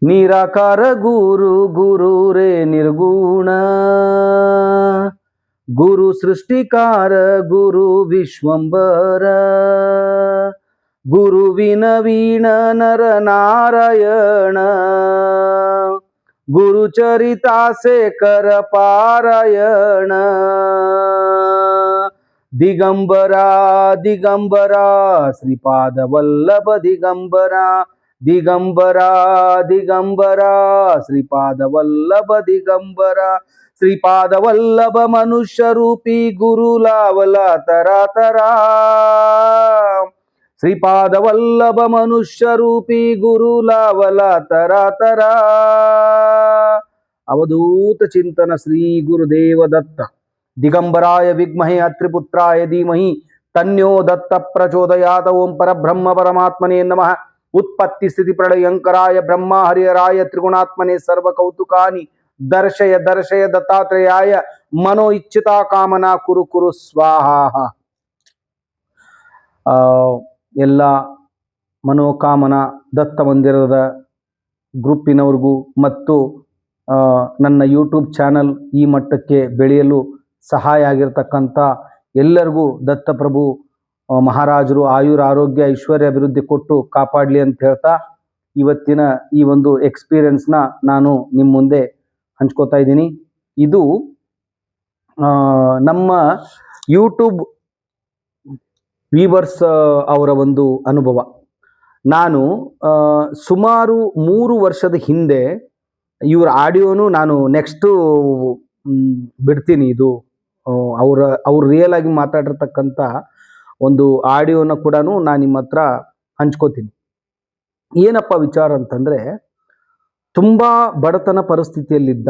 ನಿರಾಕಾರ ಗುರು ಗುರು ರೇ ನಿರ್ಗುಣ ಗುರು ಸೃಷ್ಟಿಕಾರ ಗುರು ವಿಶ್ವಂಬರ ಗುರುವಿನ ವೀಣ ನರ ನಾರಾಯಣ ಗುರು ಚರಿತಾಸೆ ಕರ ಪಾರಾಯಣ ದಿಗಂಬರ ದಿಗಂಬರ ಶ್ರೀಪಾದ ವಲ್ಲಭ ದಿಗಂಬರ ದಿಗಂಬರ ದಿಗಂಬರ ಶ್ರೀಪಾದ ವಲ್ಲಭ ದಿಗಂಬರ ಶ್ರೀಪಾದ ವಲ್ಲಭ ಮನುಷ್ಯ ರೂಪಿ ಗುರು ಲಾವಲ ತರಾತರ ಶ್ರೀಪಾದ ವಲ್ಲಭ ಮನುಷ್ಯ ರೂಪಿ ಗುರು ಲಾವಲ ತರಾತರ ಅವಧೂತ ಚಿಂತನ ಶ್ರೀ ಗುರುದೇವ ದತ್ತ ದಿಗಂಬರಾಯ ವಿದ್ಮಹೇ ಅತ್ರಿಪುತ್ರಾಯ ಧೀಮಹಿ ತನ್ಯೋ ದತ್ತ ಪ್ರಚೋದಯಾತ್. ಓಂ ಪರಬ್ರಹ್ಮ ಪರಮಾತ್ಮನೇ ನಮಃ. ಉತ್ಪತ್ತಿ ಸ್ಥಿತಿ ಪ್ರಳಯಂಕರಾಯ ಬ್ರಹ್ಮ ಹರಿಹರಾಯ ತ್ರಿಗುಣಾತ್ಮನೆ ಸರ್ವ ಕೌತುಕಾನಿ ದರ್ಶಯ ದರ್ಶಯ ದತ್ತಾತ್ರೇಯಾಯ ಮನೋ ಇಚ್ಛಿತಾ ಕಾಮನಾ ಕುರು ಕುರು ಸ್ವಾಹ. ಎಲ್ಲ ಮನೋಕಾಮನಾ ದತ್ತ ಮಂದಿರದ ಗ್ರೂಪಿನವ್ರಿಗೂ ಮತ್ತು ನನ್ನ ಯೂಟ್ಯೂಬ್ ಚಾನಲ್ ಈ ಮಟ್ಟಕ್ಕೆ ಬೆಳೆಯಲು ಸಹಾಯ ಆಗಿರ್ತಕ್ಕಂಥ ಎಲ್ಲರಿಗೂ ದತ್ತಪ್ರಭು ಮಹಾರಾಜರು ಆಯುರ ಆರೋಗ್ಯ ಐಶ್ವರ್ಯ ಅಭಿವೃದ್ಧಿ ಕೊಟ್ಟು ಕಾಪಾಡಲಿ ಅಂತ ಹೇಳ್ತಾ ಇವತ್ತಿನ ಈ ಒಂದು ಎಕ್ಸ್ಪೀರಿಯನ್ಸ್ನ ನಾನು ನಿಮ್ಮ ಮುಂದೆ ಹಂಚ್ಕೋತಾ ಇದ್ದೀನಿ. ಇದು ನಮ್ಮ ಯೂಟ್ಯೂಬ್ ವೀವರ್ಸ್ ಅವರ ಒಂದು ಅನುಭವ. ನಾನು ಸುಮಾರು 3 ವರ್ಷದ ಹಿಂದೆ ಇವರ ಆಡಿಯೋನು ನಾನು ನೆಕ್ಸ್ಟು ಬಿಡ್ತೀನಿ. ಇದು ಅವ್ರು ರಿಯಲ್ ಆಗಿ ಮಾತಾಡಿರ್ತಕ್ಕಂಥ ಒಂದು ಆಡಿಯೋನ ಕೂಡ ನಾನು ನಿಮ್ಮ ಹತ್ರ ಹಂಚ್ಕೋತೀನಿ. ಏನಪ್ಪ ವಿಚಾರ ಅಂತಂದರೆ, ತುಂಬ ಬಡತನ ಪರಿಸ್ಥಿತಿಯಲ್ಲಿದ್ದ,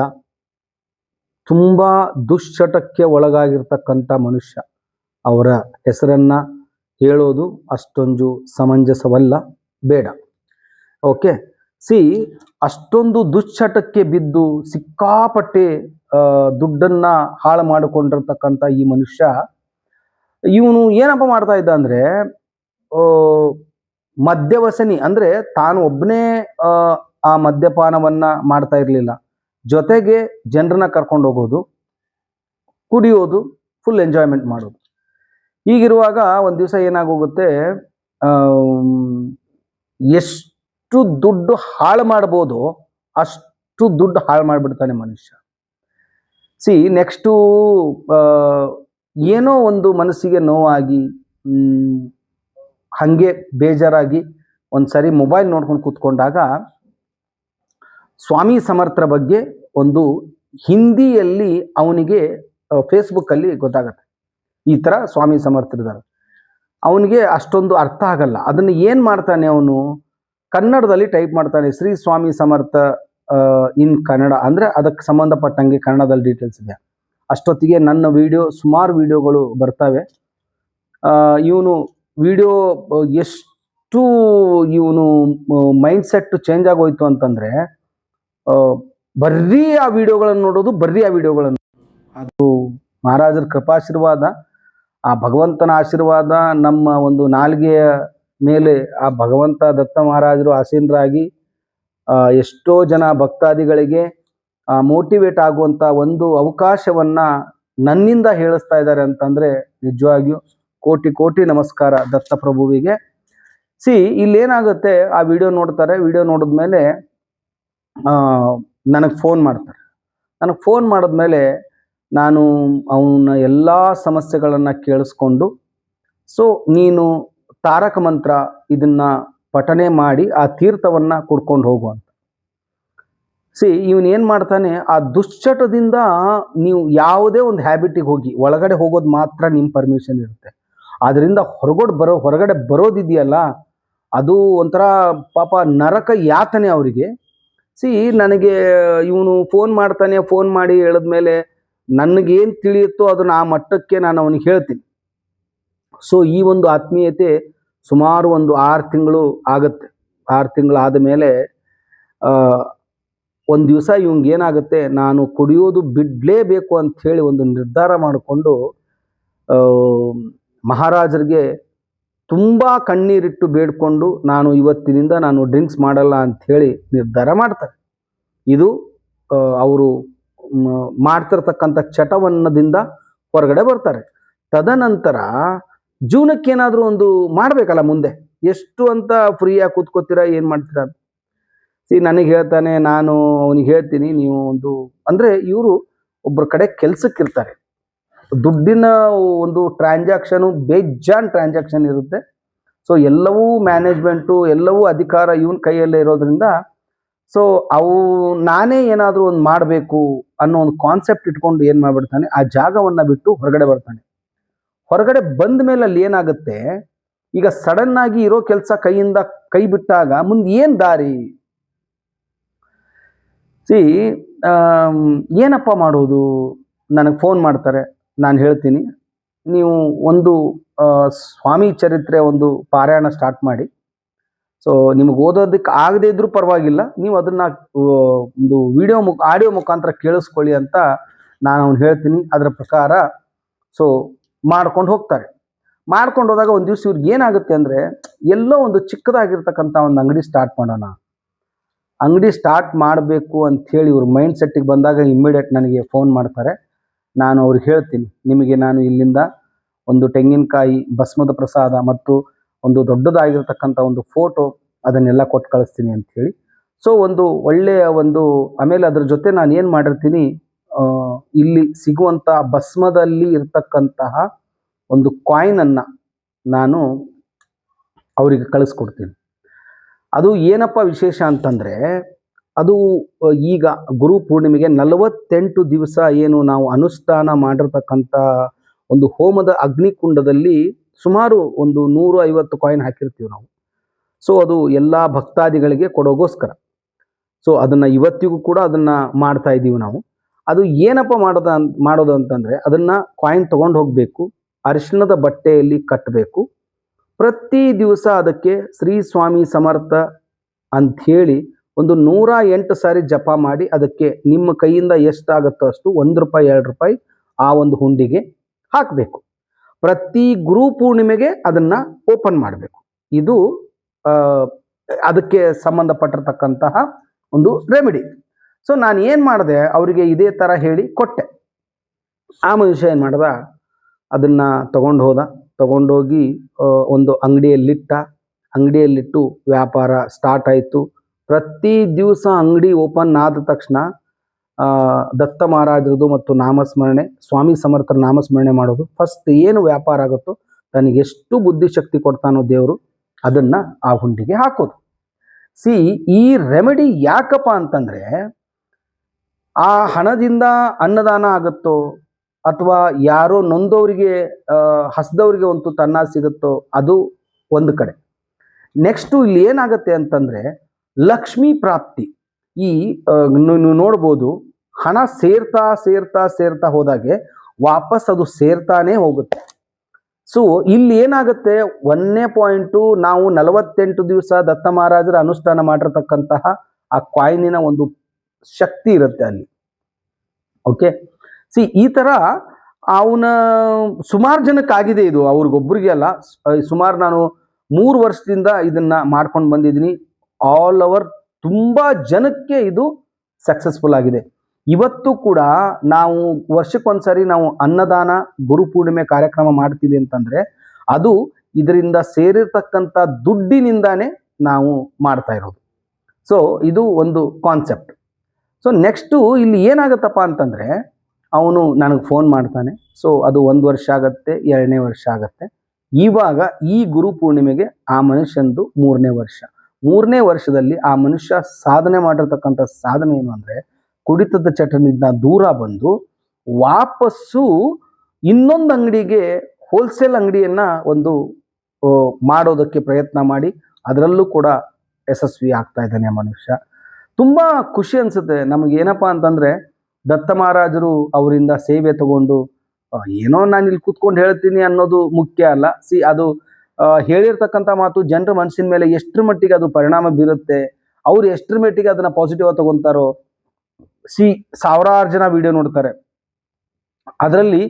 ತುಂಬ ದುಶ್ಚಟಕ್ಕೆ ಒಳಗಾಗಿರ್ತಕ್ಕಂಥ ಮನುಷ್ಯ. ಅವರ ಹೆಸರನ್ನು ಹೇಳೋದು ಅಷ್ಟೊಂದು ಸಮಂಜಸವಲ್ಲ, ಬೇಡ. ಓಕೆ, ಅಷ್ಟೊಂದು ದುಶ್ಚಟಕ್ಕೆ ಬಿದ್ದು ಸಿಕ್ಕಾಪಟ್ಟೆ ದುಡ್ಡನ್ನು ಹಾಳು ಮಾಡಿಕೊಂಡಿರ್ತಕ್ಕಂಥ ಈ ಮನುಷ್ಯ, ಇವನು ಏನಪ್ಪ ಮಾಡ್ತಾ ಇದ್ದ ಅಂದರೆ, ಮದ್ಯವಸನಿ ಅಂದರೆ ತಾನು ಒಬ್ಬನೇ ಆ ಮದ್ಯಪಾನವನ್ನು ಮಾಡ್ತಾ ಇರಲಿಲ್ಲ, ಜೊತೆಗೆ ಜನರನ್ನ ಕರ್ಕೊಂಡು ಹೋಗೋದು, ಕುಡಿಯೋದು, ಫುಲ್ ಎಂಜಾಯ್ಮೆಂಟ್ ಮಾಡೋದು. ಹೀಗಿರುವಾಗ ಒಂದು ದಿವಸ ಏನಾಗೋಗುತ್ತೆ, ಎಷ್ಟು ದುಡ್ಡು ಹಾಳು ಮಾಡ್ಬೋದು ಅಷ್ಟು ದುಡ್ಡು ಹಾಳು ಮಾಡಿಬಿಡ್ತಾನೆ ಮನುಷ್ಯ. ನೆಕ್ಸ್ಟು ಏನೋ ಒಂದು ಮನಸ್ಸಿಗೆ ನೋವಾಗಿ ಹಾಗೆ ಬೇಜಾರಾಗಿ ಒಂದು ಸರಿ ಮೊಬೈಲ್ ನೋಡ್ಕೊಂಡು ಕೂತ್ಕೊಂಡಾಗ ಸ್ವಾಮಿ ಸಮರ್ಥರ ಬಗ್ಗೆ ಒಂದು ಹಿಂದಿಯಲ್ಲಿ ಅವನಿಗೆ ಫೇಸ್ಬುಕ್ಕಲ್ಲಿ ಗೊತ್ತಾಗತ್ತೆ, ಈ ಥರ ಸ್ವಾಮಿ ಸಮರ್ಥರಿದ್ದಾರೆ. ಅವನಿಗೆ ಅಷ್ಟೊಂದು ಅರ್ಥ ಆಗಲ್ಲ. ಅದನ್ನು ಏನು ಮಾಡ್ತಾನೆ, ಅವನು ಕನ್ನಡದಲ್ಲಿ ಟೈಪ್ ಮಾಡ್ತಾನೆ, ಶ್ರೀ ಸ್ವಾಮಿ ಸಮರ್ಥ ಇನ್ ಕನ್ನಡ, ಅಂದರೆ ಅದಕ್ಕೆ ಸಂಬಂಧಪಟ್ಟಂಗೆ ಕನ್ನಡದಲ್ಲಿ ಡೀಟೇಲ್ಸ್ ಇದೆ. ಅಷ್ಟೊತ್ತಿಗೆ ನನ್ನ ಸುಮಾರು ವಿಡಿಯೋಗಳು ಬರ್ತವೆ. ಇವನು ವಿಡಿಯೋ ಎಷ್ಟು ಇವನು ಮೈಂಡ್ಸೆಟ್ ಚೇಂಜ್ ಆಗೋಯ್ತು ಅಂತಂದರೆ, ಬರ್ರೀ ಆ ವಿಡಿಯೋಗಳನ್ನು ನೋಡೋದು, ಬರ್ರೀ ಆ ವಿಡಿಯೋಗಳನ್ನು. ಅದು ಮಹಾರಾಜರ ಕೃಪಾಶೀರ್ವಾದ, ಆ ಭಗವಂತನ ಆಶೀರ್ವಾದ ನಮ್ಮ ಒಂದು ನಾಲಿಗೆಯ ಮೇಲೆ ಆ ಭಗವಂತ ದತ್ತ ಮಹಾರಾಜರು ಆಸೀನರಾಗಿ ಎಷ್ಟೋ ಜನ ಭಕ್ತಾದಿಗಳಿಗೆ ಮೋಟಿವೇಟ್ ಆಗುವಂಥ ಒಂದು ಅವಕಾಶವನ್ನು ನನ್ನಿಂದ ಹೇಳಿಸ್ತಾ ಇದ್ದಾರೆ ಅಂತಂದರೆ ನಿಜವಾಗಿಯೂ ಕೋಟಿ ಕೋಟಿ ನಮಸ್ಕಾರ ದತ್ತಪ್ರಭುವಿಗೆ. ಇಲ್ಲೇನಾಗುತ್ತೆ, ಆ ವಿಡಿಯೋ ನೋಡ್ತಾರೆ, ವಿಡಿಯೋ ನೋಡಿದ್ಮೇಲೆ ನನಗೆ ಫೋನ್ ಮಾಡ್ತಾರೆ. ನನಗೆ ಫೋನ್ ಮಾಡಿದ್ಮೇಲೆ ನಾನು ಅವನ ಎಲ್ಲ ಸಮಸ್ಯೆಗಳನ್ನು ಕೇಳಿಸ್ಕೊಂಡು, ನೀನು ತಾರಕ ಮಂತ್ರ ಇದನ್ನು ಪಠನೆ ಮಾಡಿ ಆ ತೀರ್ಥವನ್ನು ಕುಡ್ಕೊಂಡು ಹೋಗು ಅಂತ. ಇವನೇನು ಮಾಡ್ತಾನೆ, ಆ ದುಶ್ಚಟದಿಂದ ನೀವು ಯಾವುದೇ ಒಂದು ಹ್ಯಾಬಿಟಿಗೆ ಹೋಗಿ ಒಳಗಡೆ ಹೋಗೋದು ಮಾತ್ರ ನಿಮ್ಮ ಪರ್ಮಿಷನ್ ಇರುತ್ತೆ. ಅದರಿಂದ ಹೊರಗಡೆ ಬರೋದಿದೆಯಲ್ಲ, ಅದು ಒಂಥರ ಪಾಪ ನರಕ ಯಾತನೆ ಅವರಿಗೆ. ನನಗೆ ಇವನು ಫೋನ್ ಮಾಡ್ತಾನೆ, ಫೋನ್ ಮಾಡಿ ಹೇಳಿದ್ಮೇಲೆ ನನಗೇನು ತಿಳಿಯುತ್ತೋ ಅದನ್ನು ಆ ಮಟ್ಟಕ್ಕೆ ನಾನು ಅವನಿಗೆ ಹೇಳ್ತೀನಿ. ಈ ಒಂದು ಆತ್ಮೀಯತೆ ಸುಮಾರು ಒಂದು 6 ತಿಂಗಳು ಆಗುತ್ತೆ. 6 ತಿಂಗಳು ಆದಮೇಲೆ ಒಂದು ದಿವಸ ಏನಾಗುತ್ತೆ, ನಾನು ಕುಡಿಯೋದು ಬಿಡಲೇಬೇಕು ಅಂಥೇಳಿ ಒಂದು ನಿರ್ಧಾರ ಮಾಡಿಕೊಂಡು ಮಹಾರಾಜರಿಗೆ ತುಂಬ ಕಣ್ಣೀರಿಟ್ಟು ಬೇಡ್ಕೊಂಡು ನಾನು ಇವತ್ತಿನಿಂದ ನಾನು ಡ್ರಿಂಕ್ಸ್ ಮಾಡಲ್ಲ ಅಂಥೇಳಿ ನಿರ್ಧಾರ ಮಾಡ್ತಾರೆ. ಇದು ಅವರು ಮಾಡ್ತಿರ್ತಕ್ಕಂಥ ಚಟವನ್ನದಿಂದ ಹೊರಗಡೆ ಬರ್ತಾರೆ. ತದನಂತರ ಜೀವನಕ್ಕೇನಾದರೂ ಒಂದು ಮಾಡಬೇಕಲ್ಲ, ಮುಂದೆ ಎಷ್ಟು ಅಂತ ಫ್ರೀಯಾಗಿ ಕೂತ್ಕೋತೀರಾ, ಏನು ಮಾಡ್ತೀರಾ? ನನಗೆ ಹೇಳ್ತಾನೆ, ನಾನು ಅವನಿಗೆ ಹೇಳ್ತೀನಿ, ನೀವು ಒಂದು ಅಂದರೆ ಇವರು ಒಬ್ಬರ ಕಡೆ ಕೆಲಸಕ್ಕಿರ್ತಾರೆ, ದುಡ್ಡಿನ ಒಂದು ಟ್ರಾನ್ಸಾಕ್ಷನು ಬೇಜಾನ್ ಟ್ರಾನ್ಸಾಕ್ಷನ್ ಇರುತ್ತೆ. ಸೊ ಎಲ್ಲವೂ ಮ್ಯಾನೇಜ್ಮೆಂಟು, ಎಲ್ಲವೂ ಅಧಿಕಾರ ಇವನ ಕೈಯಲ್ಲೇ ಇರೋದ್ರಿಂದ ಸೊ ನಾನೇ ಏನಾದರೂ ಒಂದು ಮಾಡಬೇಕು ಅನ್ನೋ ಒಂದು ಕಾನ್ಸೆಪ್ಟ್ ಇಟ್ಕೊಂಡು ಏನು ಮಾಡಿಬಿಡ್ತಾನೆ, ಆ ಜಾಗವನ್ನು ಬಿಟ್ಟು ಹೊರಗಡೆ ಬರ್ತಾನೆ. ಹೊರಗಡೆ ಬಂದ ಮೇಲೆ ಅಲ್ಲಿ ಏನಾಗುತ್ತೆ, ಈಗ ಸಡನ್ ಆಗಿ ಇರೋ ಕೆಲಸ ಕೈಯಿಂದ ಕೈ ಬಿಟ್ಟಾಗ ಮುಂದೆ ಏನು ದಾರಿ? ಏನಪ್ಪ ಮಾಡೋದು? ನನಗೆ ಫೋನ್ ಮಾಡ್ತಾರೆ, ನಾನು ಹೇಳ್ತೀನಿ, ನೀವು ಒಂದು ಸ್ವಾಮಿ ಚರಿತ್ರೆ ಒಂದು ಪಾರಾಯಣ ಸ್ಟಾರ್ಟ್ ಮಾಡಿ. ಸೊ ನಿಮಗೆ ಓದೋದಕ್ಕೆ ಆಗದೇ ಇದ್ರೂ ಪರವಾಗಿಲ್ಲ, ನೀವು ಅದನ್ನು ಒಂದು ಆಡಿಯೋ ಮುಖಾಂತರ ಕೇಳಿಸ್ಕೊಳ್ಳಿ ಅಂತ ನಾನು ಅವ್ನು ಹೇಳ್ತೀನಿ. ಅದರ ಪ್ರಕಾರ ಸೊ ಮಾಡ್ಕೊಂಡು ಹೋಗ್ತಾರೆ. ಮಾಡ್ಕೊಂಡು ಹೋದಾಗ ಒಂದು ದಿವಸ ಇವ್ರಿಗೆ ಏನಾಗುತ್ತೆ ಅಂದರೆ, ಎಲ್ಲೋ ಒಂದು ಚಿಕ್ಕದಾಗಿರ್ತಕ್ಕಂಥ ಒಂದು ಅಂಗಡಿ ಸ್ಟಾರ್ಟ್ ಮಾಡೋಣ, ಅಂಗಡಿ ಸ್ಟಾರ್ಟ್ ಮಾಡಬೇಕು ಅಂಥೇಳಿ ಇವ್ರ ಮೈಂಡ್ ಸೆಟ್ಟಿಗೆ ಬಂದಾಗ ಇಮ್ಮಿಡಿಯೇಟ್ ನನಗೆ ಫೋನ್ ಮಾಡ್ತಾರೆ. ನಾನು ಅವ್ರಿಗೆ ಹೇಳ್ತೀನಿ, ನಿಮಗೆ ನಾನು ಇಲ್ಲಿಂದ ಒಂದು ತೆಂಗಿನಕಾಯಿ, ಭಸ್ಮದ ಪ್ರಸಾದ ಮತ್ತು ಒಂದು ದೊಡ್ಡದಾಗಿರ್ತಕ್ಕಂಥ ಒಂದು ಫೋಟೋ ಅದನ್ನೆಲ್ಲ ಕೊಟ್ಟು ಕಳಿಸ್ತೀನಿ ಅಂಥೇಳಿ. ಸೊ ಒಂದು ಒಳ್ಳೆಯ ಒಂದು ಆಮೇಲೆ ಅದ್ರ ಜೊತೆ ನಾನು ಏನು ಮಾಡಿರ್ತೀನಿ, ಇಲ್ಲಿ ಸಿಗುವಂಥ ಭಸ್ಮದಲ್ಲಿ ಇರ್ತಕ್ಕಂತಹ ಒಂದು ಕಾಯಿನನ್ನು ನಾನು ಅವರಿಗೆ ಕಳಿಸ್ಕೊಡ್ತೀನಿ. ಅದು ಏನಪ್ಪ ವಿಶೇಷ ಅಂತಂದರೆ, ಅದು ಈಗ ಗುರು ಪೂರ್ಣಿಮೆಗೆ 48 ದಿವಸ ಏನು ನಾವು ಅನುಷ್ಠಾನ ಮಾಡಿರ್ತಕ್ಕಂಥ ಒಂದು ಹೋಮದ ಅಗ್ನಿಕುಂಡದಲ್ಲಿ ಸುಮಾರು ಒಂದು 150 ಕಾಯಿನ್ ಹಾಕಿರ್ತೀವಿ ನಾವು. ಸೊ ಅದು ಎಲ್ಲ ಭಕ್ತಾದಿಗಳಿಗೆ ಕೊಡೋಗೋಸ್ಕರ. ಸೊ ಅದನ್ನು ಇವತ್ತಿಗೂ ಕೂಡ ಅದನ್ನು ಮಾಡ್ತಾ ಇದ್ದೀವಿ ನಾವು. ಅದು ಏನಪ್ಪ ಮಾಡೋದು ಅಂತಂದರೆ, ಅದನ್ನು ಕಾಯಿನ್ ತೊಗೊಂಡು ಹೋಗಬೇಕು, ಅರಿಶಿಣದ ಬಟ್ಟೆಯಲ್ಲಿ ಕಟ್ಟಬೇಕು. ಪ್ರತಿ ದಿವಸ ಅದಕ್ಕೆ ಶ್ರೀ ಸ್ವಾಮಿ ಸಮರ್ಥ ಅಂಥೇಳಿ ಒಂದು 108 ಸಾರಿ ಜಪ ಮಾಡಿ, ಅದಕ್ಕೆ ನಿಮ್ಮ ಕೈಯಿಂದ ಎಷ್ಟಾಗುತ್ತೋ ಅಷ್ಟು ₹1 ₹2 ಆ ಒಂದು ಹುಂಡಿಗೆ ಹಾಕಬೇಕು. ಪ್ರತಿ ಗುರು ಪೂರ್ಣಿಮೆಗೆ ಅದನ್ನು ಓಪನ್ ಮಾಡಬೇಕು. ಇದು ಅದಕ್ಕೆ ಸಂಬಂಧಪಟ್ಟಿರ್ತಕ್ಕಂತಹ ಒಂದು ರೆಮಿಡಿ. ಸೊ ನಾನು ಏನು ಮಾಡಿದೆ, ಅವರಿಗೆ ಇದೇ ಥರ ಹೇಳಿ ಕೊಟ್ಟೆ. ಆ ಮನುಷ್ಯ ಏನು ಮಾಡ್ದ, ಅದನ್ನು ತಗೊಂಡೋಗಿ ಒಂದು ಅಂಗಡಿಯಲ್ಲಿಟ್ಟು ವ್ಯಾಪಾರ ಸ್ಟಾರ್ಟ್ ಆಯಿತು. ಪ್ರತಿ ದಿವಸ ಅಂಗಡಿ ಓಪನ್ ಆದ ತಕ್ಷಣ ದತ್ತ ಮಹಾರಾಜರದು ಮತ್ತು ನಾಮಸ್ಮರಣೆ, ಸ್ವಾಮಿ ಸಮರ್ಥರ ನಾಮಸ್ಮರಣೆ ಮಾಡೋದು. ಫಸ್ಟ್ ಏನು ವ್ಯಾಪಾರ ಆಗುತ್ತೋ, ತನಗೆ ಎಷ್ಟು ಬುದ್ಧಿಶಕ್ತಿ ಕೊಡ್ತಾನೋ ದೇವರು, ಅದನ್ನು ಆ ಹುಂಡಿಗೆ ಹಾಕೋದು. ಈ ರೆಮಿಡಿ ಯಾಕಪ್ಪ ಅಂತಂದರೆ, ಆ ಹಣದಿಂದ ಅನ್ನದಾನ ಆಗುತ್ತೋ ಅಥವಾ ಯಾರೋ ನೊಂದವರಿಗೆ ಹಸ್ದವರಿಗೆ ಒಂದು ತನ್ನ ಸಿಗುತ್ತೋ, ಅದು ಒಂದು ಕಡೆ. ನೆಕ್ಸ್ಟು ಇಲ್ಲಿ ಏನಾಗುತ್ತೆ ಅಂತಂದರೆ, ಲಕ್ಷ್ಮೀ ಪ್ರಾಪ್ತಿ. ನೀವು ನೋಡ್ಬೋದು, ಹಣ ಸೇರ್ತಾ ಹೋದಾಗೆ ವಾಪಸ್ ಅದು ಸೇರ್ತಾನೆ ಹೋಗುತ್ತೆ. ಸೊ ಇಲ್ಲಿ ಏನಾಗುತ್ತೆ, 1ನೇ ಪಾಯಿಂಟು, ನಾವು 48 ದಿವಸ ದತ್ತ ಮಹಾರಾಜರ ಅನುಷ್ಠಾನ ಮಾಡಿರ್ತಕ್ಕಂತಹ ಆ ಕಾಯಿನಿನ ಒಂದು ಶಕ್ತಿ ಇರುತ್ತೆ ಅಲ್ಲಿ. ಓಕೆ, ಈ ಥರ ಅವನ ಸುಮಾರು ಜನಕ್ಕಾಗಿದೆ ಇದು, ಅವ್ರಿಗೊಬ್ಬರಿಗೆ ಅಲ್ಲ. ಸುಮಾರು ನಾನು 3 ವರ್ಷದಿಂದ ಇದನ್ನು ಮಾಡ್ಕೊಂಡು ಬಂದಿದ್ದೀನಿ. ಆಲ್ ಓವರ್ ತುಂಬ ಜನಕ್ಕೆ ಇದು ಸಕ್ಸಸ್ಫುಲ್ ಆಗಿದೆ. ಇವತ್ತು ಕೂಡ ನಾವು ವರ್ಷಕ್ಕೊಂದ್ಸರಿ ನಾವು ಅನ್ನದಾನ ಗುರು ಪೂರ್ಣಿಮೆ ಕಾರ್ಯಕ್ರಮ ಮಾಡ್ತೀವಿ ಅಂತಂದರೆ, ಅದು ಇದರಿಂದ ಸೇರಿರ್ತಕ್ಕಂಥ ದುಡ್ಡಿನಿಂದಾನೇ ನಾವು ಮಾಡ್ತಾ ಇರೋದು. ಸೊ ಇದು ಒಂದು ಕಾನ್ಸೆಪ್ಟ್. ಸೊ ನೆಕ್ಸ್ಟು ಇಲ್ಲಿ ಏನಾಗುತ್ತಪ್ಪ ಅಂತಂದರೆ, ಅವನು ನನಗೆ ಫೋನ್ ಮಾಡ್ತಾನೆ. ಸೊ ಅದು 1 ವರ್ಷ ಆಗುತ್ತೆ, 2ನೇ ವರ್ಷ ಆಗುತ್ತೆ. ಇವಾಗ ಈ ಗುರು ಪೂರ್ಣಿಮೆಗೆ ಆ ಮನುಷ್ಯಂದು 3ನೇ ವರ್ಷ. 3ನೇ ವರ್ಷದಲ್ಲಿ ಆ ಮನುಷ್ಯ ಸಾಧನೆ ಮಾಡಿರ್ತಕ್ಕಂಥ ಸಾಧನೆ ಏನು ಅಂದರೆ, ಕುಡಿತದ ಚಟದಿಂದ ದೂರ ಬಂದು ವಾಪಸ್ಸು ಇನ್ನೊಂದು ಅಂಗಡಿಗೆ, ಹೋಲ್ಸೇಲ್ ಅಂಗಡಿಯನ್ನು ಒಂದು ಮಾಡೋದಕ್ಕೆ ಪ್ರಯತ್ನ ಮಾಡಿ ಅದರಲ್ಲೂ ಕೂಡ ಯಶಸ್ವಿ ಆಗ್ತಾ ಇದ್ದಾನೆ ಆ ಮನುಷ್ಯ. ತುಂಬ ಖುಷಿ ಅನಿಸುತ್ತೆ ನಮಗೇನಪ್ಪ ಅಂತಂದರೆ, ದತ್ತ ಮಹಾರಾಜರು ಅವರಿಂದ ಸೇವೆ ತಗೊಂಡು ಏನೋ ನಾನು ಇಲ್ಲಿ ಕೂತ್ಕೊಂಡು ಹೇಳ್ತೀನಿ ಅನ್ನೋದು ಮುಖ್ಯ ಅಲ್ಲ. ಅದು ಹೇಳಿರ್ತಕ್ಕಂಥ ಮಾತು ಜನರ ಮನಸ್ಸಿನ ಮೇಲೆ ಎಷ್ಟರ ಮಟ್ಟಿಗೆ ಅದು ಪರಿಣಾಮ ಬೀರುತ್ತೆ, ಅವ್ರು ಎಷ್ಟರ ಮಟ್ಟಿಗೆ ಅದನ್ನು ಪಾಸಿಟಿವ್ ಆಗಿ ತಗೊತಾರೋ. ಸಾವಿರಾರು ಜನ ವಿಡಿಯೋ ನೋಡ್ತಾರೆ, ಅದರಲ್ಲಿ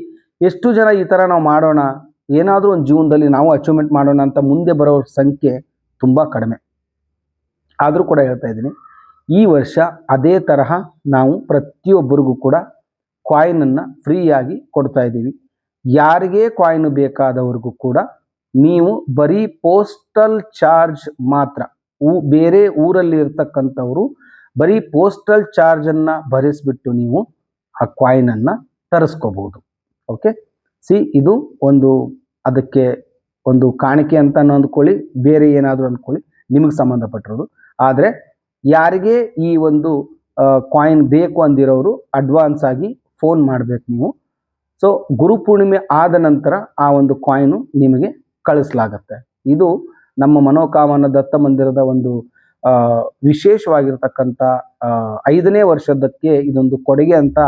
ಎಷ್ಟು ಜನ ಈ ಥರ ನಾವು ಮಾಡೋಣ, ಏನಾದರೂ ಒಂದು ಜೀವನದಲ್ಲಿ ನಾವು ಅಚೀವ್ಮೆಂಟ್ ಮಾಡೋಣ ಅಂತ ಮುಂದೆ ಬರೋ ಸಂಖ್ಯೆ ತುಂಬ ಕಡಿಮೆ. ಆದರೂ ಕೂಡ ಹೇಳ್ತಾ ಇದ್ದೀನಿ, ಈ ವರ್ಷ ಅದೇ ತರಹ ನಾವು ಪ್ರತಿಯೊಬ್ಬರಿಗೂ ಕೂಡ ಕಾಯಿನನ್ನು ಫ್ರೀಯಾಗಿ ಕೊಡ್ತಾ ಇದ್ದೀವಿ. ಯಾರಿಗೆ ಕಾಯಿನ್ ಬೇಕಾದವ್ರಿಗೂ ಕೂಡ ನೀವು ಬರೀ ಪೋಸ್ಟಲ್ ಚಾರ್ಜ್ ಮಾತ್ರ, ಬೇರೆ ಊರಲ್ಲಿ ಇರ್ತಕ್ಕಂಥವರು ಬರೀ ಪೋಸ್ಟಲ್ ಚಾರ್ಜನ್ನು ಭರಿಸ್ಬಿಟ್ಟು ನೀವು ಆ ಕಾಯಿನನ್ನು ತರಿಸ್ಕೋಬಹುದು. ಓಕೆ, ಇದು ಒಂದು ಅದಕ್ಕೆ ಒಂದು ಕಾಣಿಕೆ ಅಂತ ಅಂದ್ಕೊಳ್ಳಿ, ಬೇರೆ ಏನಾದರೂ ಅಂದ್ಕೊಳ್ಳಿ, ನಿಮಗೆ ಸಂಬಂಧಪಟ್ಟಿರೋದು. ಆದರೆ ಯಾರಿಗೆ ಈ ಒಂದು ಕಾಯಿನ್ ಬೇಕು ಅಂದಿರೋರು ಅಡ್ವಾನ್ಸ್ ಆಗಿ ಫೋನ್ ಮಾಡಬೇಕು ನೀವು. ಸೊ ಗುರುಪೂರ್ಣಿಮೆ ಆದ ನಂತರ ಆ ಒಂದು ಕಾಯಿನು ನಿಮಗೆ ಕಳಿಸಲಾಗತ್ತೆ. ಇದು ನಮ್ಮ ಮನೋಕಾಮನ ದತ್ತ ಮಂದಿರದ ಒಂದು ವಿಶೇಷವಾಗಿರ್ತಕ್ಕಂಥ 5ನೇ ವರ್ಷದಕ್ಕೆ ಇದೊಂದು ಕೊಡುಗೆ ಅಂತ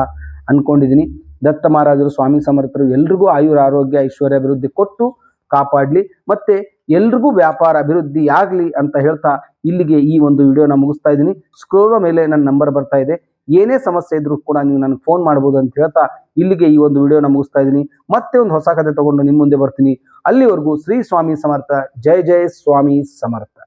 ಅಂದ್ಕೊಂಡಿದ್ದೀನಿ. ದತ್ತ ಮಹಾರಾಜರು, ಸ್ವಾಮಿ ಸಮರ್ಥರು ಎಲ್ರಿಗೂ ಆಯುರ ಆರೋಗ್ಯ ಐಶ್ವರ್ಯ ಅಭಿವೃದ್ಧಿ ಕೊಟ್ಟು ಕಾಪಾಡಲಿ, ಮತ್ತೆ ಎಲ್ರಿಗೂ ವ್ಯಾಪಾರ ಅಭಿವೃದ್ಧಿ ಆಗಲಿ ಅಂತ ಹೇಳ್ತಾ ಇಲ್ಲಿಗೆ ಈ ಒಂದು ವಿಡಿಯೋನ ಮುಗಿಸ್ತಾ ಇದ್ದೀನಿ. ಸ್ಕ್ರೋಲ್ ಮೇಲೆ ನನ್ನ ನಂಬರ್ ಬರ್ತಾ ಇದೆ, ಏನೇ ಸಮಸ್ಯೆ ಇದ್ರೂ ಕೂಡ ನೀವು ನನಗೆ ಫೋನ್ ಮಾಡ್ಬೋದು ಅಂತ ಹೇಳ್ತಾ ಇಲ್ಲಿಗೆ ಈ ಒಂದು ವಿಡಿಯೋನ ಮುಗಿಸ್ತಾ ಇದ್ದೀನಿ. ಮತ್ತೆ ಒಂದು ಹೊಸ ಕಥೆ ತಗೊಂಡು ನಿಮ್ಮ ಮುಂದೆ ಬರ್ತೀನಿ. ಅಲ್ಲಿವರೆಗೂ ಶ್ರೀ ಸ್ವಾಮಿ ಸಮರ್ಥ. ಜೈ ಜೈ ಸ್ವಾಮಿ ಸಮರ್ಥ.